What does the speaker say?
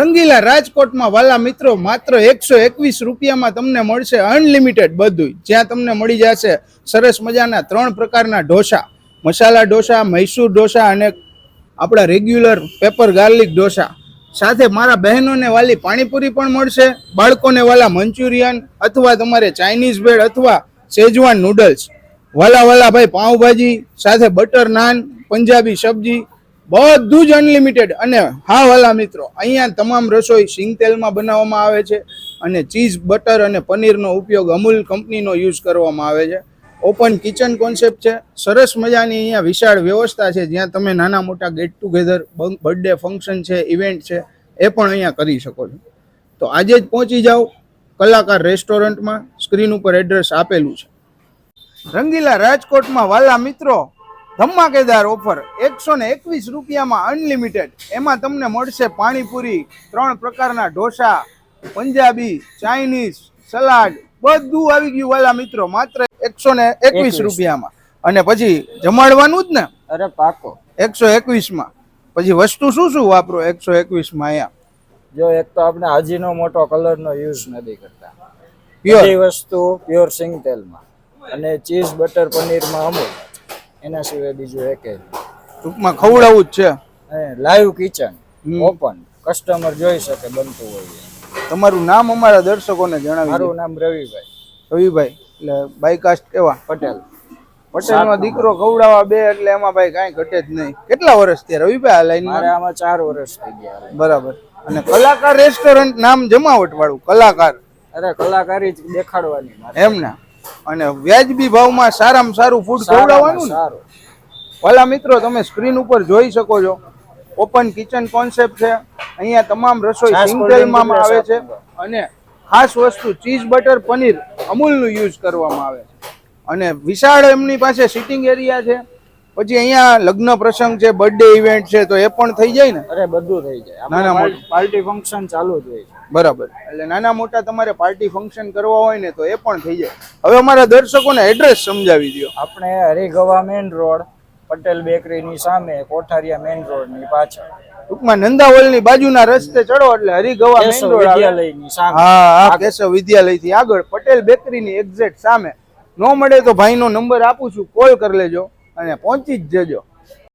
રંગીલા રાજકોટમાં વાલા મિત્રો માત્ર 121 રૂપિયામાં તમને મળશે અનલિમિટેડ બધું. જ્યાં તમને મળી જશે સરસ મજાના 3 પ્રકારના ઢોસા, મસાલા ઢોસા, મૈસૂર ઢોસા અને આપણા રેગ્યુલર પેપર ગાર્લિક ઢોસા. સાથે મારા બહેનોને વાલી પાણીપુરી પણ મળશે, બાળકોને વાલા મંચુરિયન અથવા તમારે ચાઇનીઝ ભેળ અથવા શેજવાન નૂડલ્સ, વાલા ભાઈ પાઉંભાજી સાથે બટર નાન, પંજાબી સબ્જી, બધું જ અનલિમિટેડ. અને હા વાલા મિત્રો, અહીંયા તમામ રસોઈ સિંગ તેલમાં બનાવવામાં આવે છે અને ચીઝ, બટર અને પનીરનો ઉપયોગ અમૂલ કંપનીનો યુઝ કરવામાં આવે છે. ઓપન કિચન કોન્સેપ્ટ છે. સરસ મજાની અહીંયા વિશાળ વ્યવસ્થા છે, જ્યાં તમે નાના મોટા ગેટ ટુગેધર, બર્થડે ફંક્શન છે, ઇવેન્ટ છે, એ પણ અહીંયા કરી શકો છો. તો આજે જ પહોંચી જાઓ કલાકાર રેસ્ટોરન્ટમાં. સ્ક્રીન ઉપર એડ્રેસ આપેલું છે. રંગીલા રાજકોટમાં વાલા મિત્રો ધમાકેદાર ઓફર, 121 રૂપિયામાં અનલિમિટેડ. એમાં તમને મળશે પાણીપુરી, 3 પ્રકારના ઢોસા, પંજાબી, ચાઇનીઝ, સલાડ, બધું આવી ગયું વાલા મિત્રો માત્ર 121 રૂપિયામાં. અને પછી જમાડવાનું જ ને? અરે પાકો 121માં. પછી વસ્તુ શું શું વાપરો 121માં અહીંયા? જો એક તો આપણે હાજીનો મોટો કલરનો યુઝ નથી કરતા, બધી વસ્તુ પ્યોર સિંગ તેલમાં, અને ચીઝ, બટર, પનીરમાં અમૂલ. એના સિવાય બીજું એક ટૂંકમાં ખવડાવવું જ છે. લાઈવ કિચન ઓપન, કસ્ટમર જોઈ શકે બનતું હોય. તમારું નામ અમારા દર્શકોને જણાવી. મારું નામ રવિભાઈ. રવિભાઈ એટલે બાયકાસ્ટ કેવા? પટેલ. પટેલનો દીકરો ખવડાવવા બે એટલે એમાં ભાઈ કાંઈ ઘટે જ નહીં. કેટલા વર્ષ થયા રવિભાઈ આ લાઈનમાં? મારે આમાં 4 વર્ષ થઈ ગયા. બરાબર. અને કલાકાર રેસ્ટોરન્ટ નામ જમાવટ વાળું કલાકાર. અરે કલાકારી જ દેખાડવાની એમ ને. અને વ્યાજબી ભાવમાં સારામાં સારું ફૂડ ખવડાવવાનું ને. વાલા મિત્રો તમે સ્ક્રીન ઉપર જોઈ શકો છો, ઓપન કિચન કોન્સેપ્ટ છે. અહીંયા તમામ રસોઈ સિંગ તેલમાં આવે છે અને ખાસ વસ્તુ ચીઝ, બટર, પનીર અમૂલનું યુઝ કરવામાં આવે છે. અને વિશાળ એમની પાસે સિટિંગ એરિયા છે. પછી અહીંયા લગ્ન પ્રસંગ છે, બર્થડે ઇવેન્ટ છે, તો એ પણ થઈ જાય ને? અરે બધું થઈ જાય. નાના મોટા પાર્ટી ફંક્શન ચાલુ જ હોય. બરાબર. એટલે નાના મોટા તમારે પાર્ટી ફંક્શન કરવા હોય ને તો એ પણ થઈ જાય. હવે અમારા દર્શકોને એડ્રેસ સમજાવી દો. આપણે હરિગવા મેઇન રોડ, પટેલ બેકરીની સામે, કોઠારિયા મેઇન રોડની પાછળ, ટૂંકમાં નંદાવલની બાજુના રસ્તે ચડો એટલે હરિગવા મેઇન રોડ વિદ્યાલયની સામે. હા, કેશવ વિદ્યાલયથી આગળ પટેલ બેકરીની એક્ઝેક્ટ સામે. નો મળે તો ભાઈનો નંબર આપું છું, કોલ કરી લેજો અને પહોંચી જ જજો.